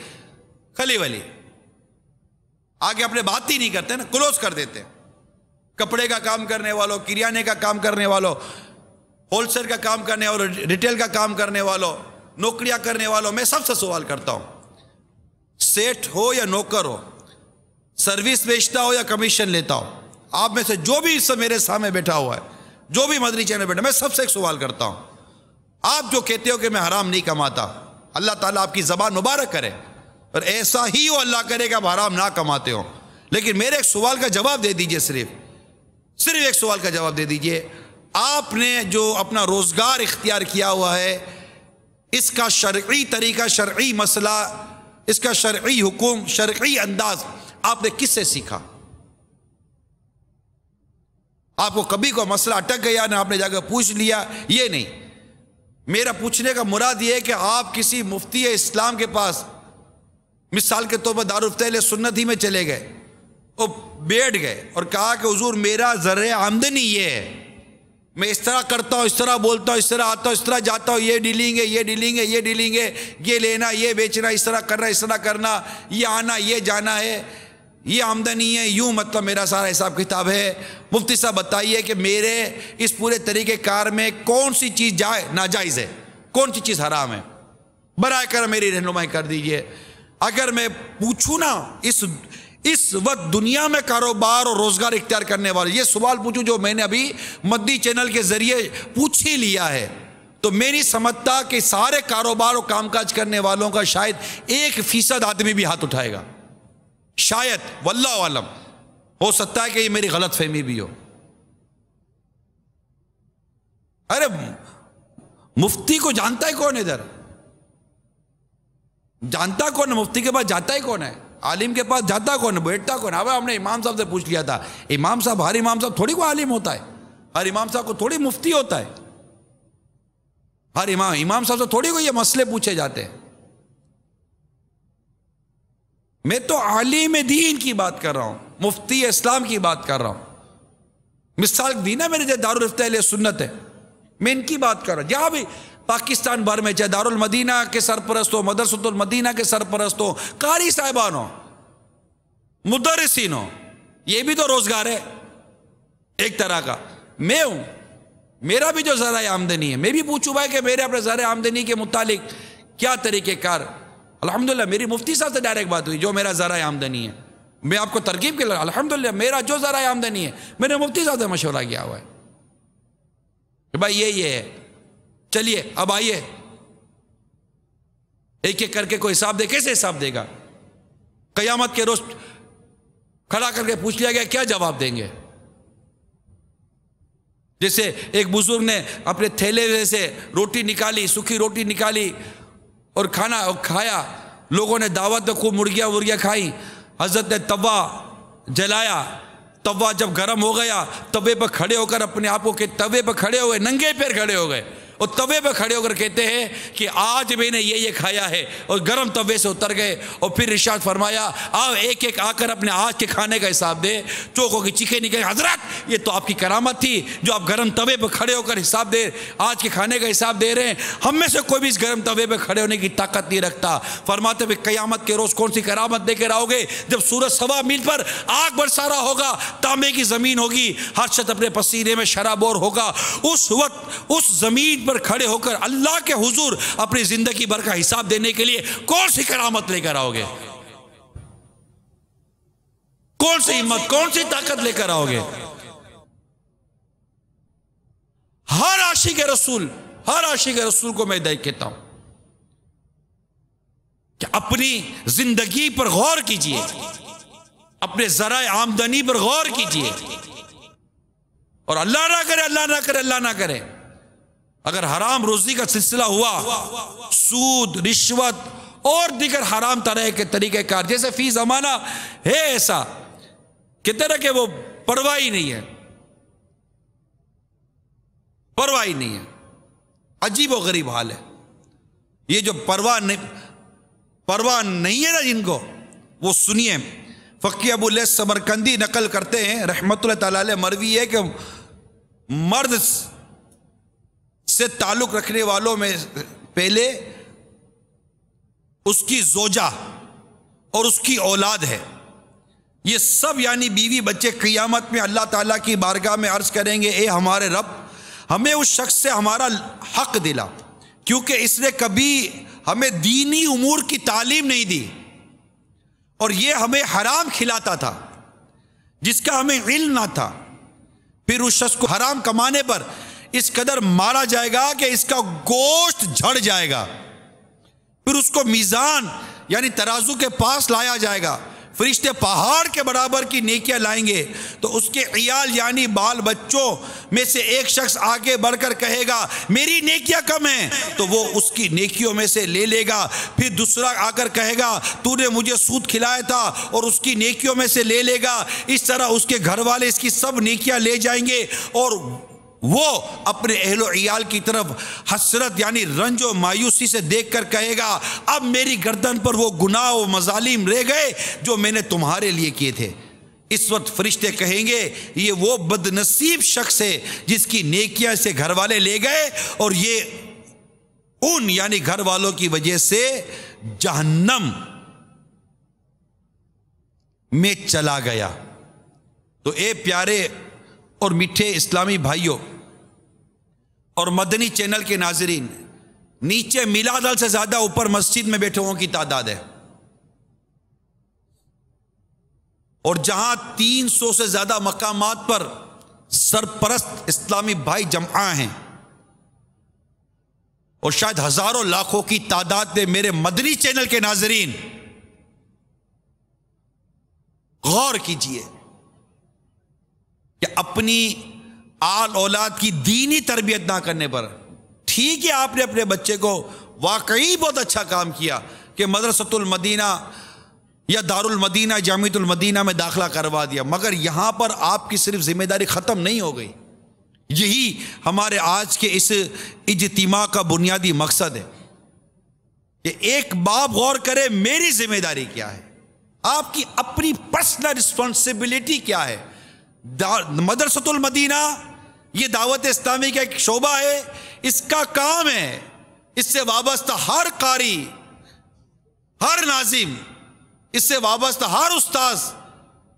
خلی ولی آگے اپنے بات ہی نہیں کرتے نا, کلوز کر دیتے. کپڑے کا کام کرنے والوں, کریانے کا کام کرنے والوں, ہول سیل کا کام کرنے والوں, ریٹیل کا کام کرنے والوں, نوکریاں کرنے والوں, میں سب سے سوال کرتا ہوں, سیٹ ہو یا نوکر ہو, سروس بیچتا ہو یا کمیشن لیتا ہو, آپ میں سے جو بھی اس سے میرے سامنے بیٹھا ہوا ہے, جو بھی مدنی چینل بیٹھا, میں سب سے ایک سوال کرتا ہوں. آپ جو کہتے ہو کہ میں حرام نہیں کماتا, اللہ تعالیٰ آپ کی زبان مبارک کرے, اور ایسا ہی ہو اللہ کرے کہ آپ حرام نہ کماتے ہو. لیکن میرے ایک سوال کا جواب دے دیجئے, صرف ایک سوال کا جواب دے دیجئے. آپ نے جو اپنا روزگار اختیار کیا ہوا ہے, اس کا شرعی طریقہ, شرعی مسئلہ, اس کا شرعی حکم, شرعی انداز آپ نے کس سے سیکھا؟ آپ کو کبھی کوئی مسئلہ اٹک گیا نہ آپ نے جا کے پوچھ لیا؟ یہ نہیں. میرا پوچھنے کا مراد یہ ہے کہ آپ کسی مفتی اسلام کے پاس مثال کے طور پر دارالفتہ اہل سنت ہی میں چلے گئے اور بیٹھ گئے اور کہا کہ حضور میرا ذریعہ آمدنی یہ ہے, میں اس طرح کرتا ہوں, اس طرح بولتا ہوں, اس طرح آتا ہوں, اس طرح جاتا ہوں, یہ ڈیلنگ ہے, یہ ڈیلنگ ہے, یہ ڈیلنگ ہے, یہ لینا, یہ بیچنا, اس طرح کرنا, اس طرح کرنا, یہ آنا, یہ جانا ہے, یہ آمدنی ہے, یوں مطلب میرا سارا حساب کتاب ہے. مفتی صاحب بتائیے کہ میرے اس پورے طریقے کار میں کون سی چیز ناجائز ہے, کون سی چیز حرام ہے؟ برائے کرم میری رہنمائی کر دیجئے. اگر میں پوچھوں نا اس وقت دنیا میں کاروبار اور روزگار اختیار کرنے والے, یہ سوال پوچھوں جو میں نے ابھی مدنی چینل کے ذریعے پوچھ ہی لیا ہے, تو میں نہیں سمجھتا کہ سارے کاروبار اور کام کاج کرنے والوں کا شاید 1% آدمی بھی ہاتھ اٹھائے گا. شاید, واللہ عالم, ہو سکتا ہے کہ یہ میری غلط فہمی بھی ہو. ارے مفتی کو جانتا ہے کون ادھر؟ جانتا کون ہے؟ مفتی کے پاس جاتا ہی کون ہے؟ عالم کے پاس جاتا کون ہے؟ بیٹھتا کون ہے؟ اب ہم نے امام صاحب سے پوچھ لیا تھا. امام صاحب, ہر امام صاحب تھوڑی کوئی عالم ہوتا ہے, ہر امام صاحب کو تھوڑی مفتی ہوتا ہے, ہر امام صاحب سے تھوڑی کوئی یہ مسئلے پوچھے جاتے ہیں. میں تو عالم دین کی بات کر رہا ہوں, مفتی اسلام کی بات کر رہا ہوں. مثال دی نا میرے جو دارالفتہ اہل سنت ہے, میں ان کی بات کر رہا ہوں. جہاں بھی پاکستان بھر میں, چاہے دارالمدینہ کے سرپرست ہو, مدرسۃ المدینہ کے سرپرست ہو, قاری صاحبان ہو, مدرسین ہو, یہ بھی تو روزگار ہے. ایک طرح کا میں ہوں، میرا بھی جو ذرائع آمدنی ہے، میں بھی پوچھوں بھائی کہ میرے اپنے ذرائع آمدنی کے متعلق کیا طریقہ کار۔ الحمدللہ میری مفتی صاحب سے ڈائریکٹ بات ہوئی، جو میرا ذرائع آمدنی ہے، میں آپ کو ترغیب کے لیے الحمدللہ میرا جو ذرائع آمدنی ہے میں نے مفتی صاحب سے مشورہ کیا ہوا ہے کہ بھائی یہ ہے، چلیے اب آئیے ایک ایک کر کے کوئی حساب دے۔ کیسے حساب دے گا؟ قیامت کے روز کھڑا کر کے پوچھ لیا گیا کیا جواب دیں گے؟ جیسے ایک بزرگ نے اپنے تھیلے سے روٹی نکالی، سوکھی روٹی نکالی اور کھانا کھایا، لوگوں نے دعوت میں خوب مرغیاں کھائیں، حضرت نے توا جلایا، توا جب گرم ہو گیا توے پہ کھڑے ہو کر اپنے آپ کو کہ توے پہ کھڑے ہوئے، ننگے پیر کھڑے ہو گئے اور توے پہ کھڑے ہو کر کہتے ہیں کہ آج میں نے یہ کھایا ہے، اور گرم توے سے اتر گئے اور پھر ارشاد فرمایا آؤ ایک ایک آ کر اپنے آج کے کھانے کا حساب دے۔ چوکوں کی چیخیں نکلے، حضرت یہ تو آپ کی کرامت تھی جو آپ گرم توے پہ کھڑے ہو کر حساب دے، آج کے کھانے کا حساب دے رہے ہیں، ہم میں سے کوئی بھی اس گرم توے پہ کھڑے ہونے کی طاقت نہیں رکھتا۔ فرماتے ہوئے قیامت کے روز کون سی کرامت دے کے آؤ گے؟ جب سورج 1.25 میل پر آگ برسا رہا ہوگا، تانبے کی زمین ہوگی، ہر شخص اپنے پسینے میں شرابور ہوگا، اس وقت اس زمین پر کھڑے ہو کر اللہ کے حضور اپنی زندگی بھر کا حساب دینے کے لیے کون سی کرامت لے کر آؤ گے؟ کون سی ہمت، کون سی طاقت لے کر آؤ گے؟ ہر عاشق رسول کو میں کہتا ہوں کہ اپنی زندگی پر غور کیجئے، اپنے ذرائع آمدنی پر غور کیجئے، اور اللہ نہ کرے اگر حرام روزی کا سلسلہ ہوا، سود، رشوت اور دیگر حرام طرح کے طریقہ کار، جیسے فی زمانہ ہے ایسا کہ طرح کہ وہ پرواہ ہی نہیں ہے، عجیب و غریب حال ہے۔ یہ جو پرواہ نہیں ہے نا جن کو، وہ سنیے، فقی ابو لیث سمرقندی نقل کرتے ہیں رحمت اللہ تعالی علیہ، مروی ہے کہ مرد سے تعلق رکھنے والوں میں پہلے اس کی زوجہ اور اس کی اولاد ہے، یہ سب یعنی بیوی بچے قیامت میں اللہ تعالیٰ کی بارگاہ میں عرض کریں گے اے ہمارے رب، ہمیں اس شخص سے ہمارا حق دلا، کیونکہ اس نے کبھی ہمیں دینی امور کی تعلیم نہیں دی اور یہ ہمیں حرام کھلاتا تھا جس کا ہمیں علم نہ تھا۔ پھر اس شخص کو حرام کمانے پر اس قدر مارا جائے گا کہ اس کا گوشت جھڑ جائے گا، پھر اس کو میزان یعنی ترازو کے پاس لایا جائے گا، فرشتے پہاڑ کے برابر کی نیکیاں لائیں گے، تو اس کے عیال یعنی بال بچوں میں سے ایک شخص آگے بڑھ کر کہے گا میری نیکیاں کم ہیں، تو وہ اس کی نیکیوں میں سے لے لے گا، پھر دوسرا آ کر کہے گا تو نے مجھے سود کھلایا تھا اور اس کی نیکیوں میں سے لے لے گا، اس طرح اس کے گھر والے اس کی سب نیکیاں لے جائیں گے، اور وہ اپنے اہل و عیال کی طرف حسرت یعنی رنج و مایوسی سے دیکھ کر کہے گا اب میری گردن پر وہ گناہ و مظالم رہ گئے جو میں نے تمہارے لیے کیے تھے۔ اس وقت فرشتے کہیں گے یہ وہ بد نصیب شخص ہے جس کی نیکیاں سے گھر والے لے گئے اور یہ ان یعنی گھر والوں کی وجہ سے جہنم میں چلا گیا۔ تو اے پیارے اور میٹھے اسلامی بھائیوں اور مدنی چینل کے ناظرین، نیچے میلاد ہال سے زیادہ اوپر مسجد میں بیٹھے ہوں کی تعداد ہے، اور جہاں 300 سے زیادہ مقامات پر سرپرست اسلامی بھائی جمع ہیں، اور شاید ہزاروں لاکھوں کی تعداد میں میرے مدنی چینل کے ناظرین، غور کیجئے کہ اپنی آل اولاد کی دینی تربیت نہ کرنے پر، ٹھیک ہے آپ نے اپنے بچے کو واقعی بہت اچھا کام کیا کہ مدرسۃ المدینہ یا دار المدینہ جامعۃ المدینہ میں داخلہ کروا دیا، مگر یہاں پر آپ کی صرف ذمہ داری ختم نہیں ہو گئی۔ یہی ہمارے آج کے اس اجتماع کا بنیادی مقصد ہے کہ ایک باپ غور کرے میری ذمہ داری کیا ہے، آپ کی اپنی پرسنل رسپانسبلٹی کیا ہے۔ مدرسۃ المدینہ یہ دعوت اسلامی کا ایک شعبہ ہے، اس کا کام ہے اس سے وابستہ ہر قاری، ہر ناظم، اس سے وابستہ ہر استاذ،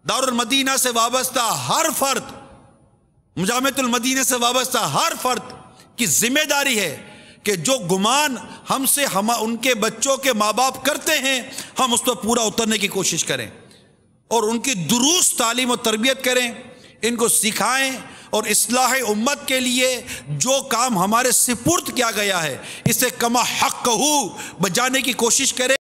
دار المدینہ سے وابستہ ہر فرد مجامعۃ المدینہ سے وابستہ ہر فرد کی ذمہ داری ہے کہ جو گمان ہم سے ان کے بچوں کے ماں باپ کرتے ہیں ہم اس پر پورا اترنے کی کوشش کریں اور ان کی درست تعلیم و تربیت کریں، ان کو سکھائیں اور اصلاح امت کے لیے جو کام ہمارے سپرد کیا گیا ہے اسے کما حق بجانے کی کوشش کریں۔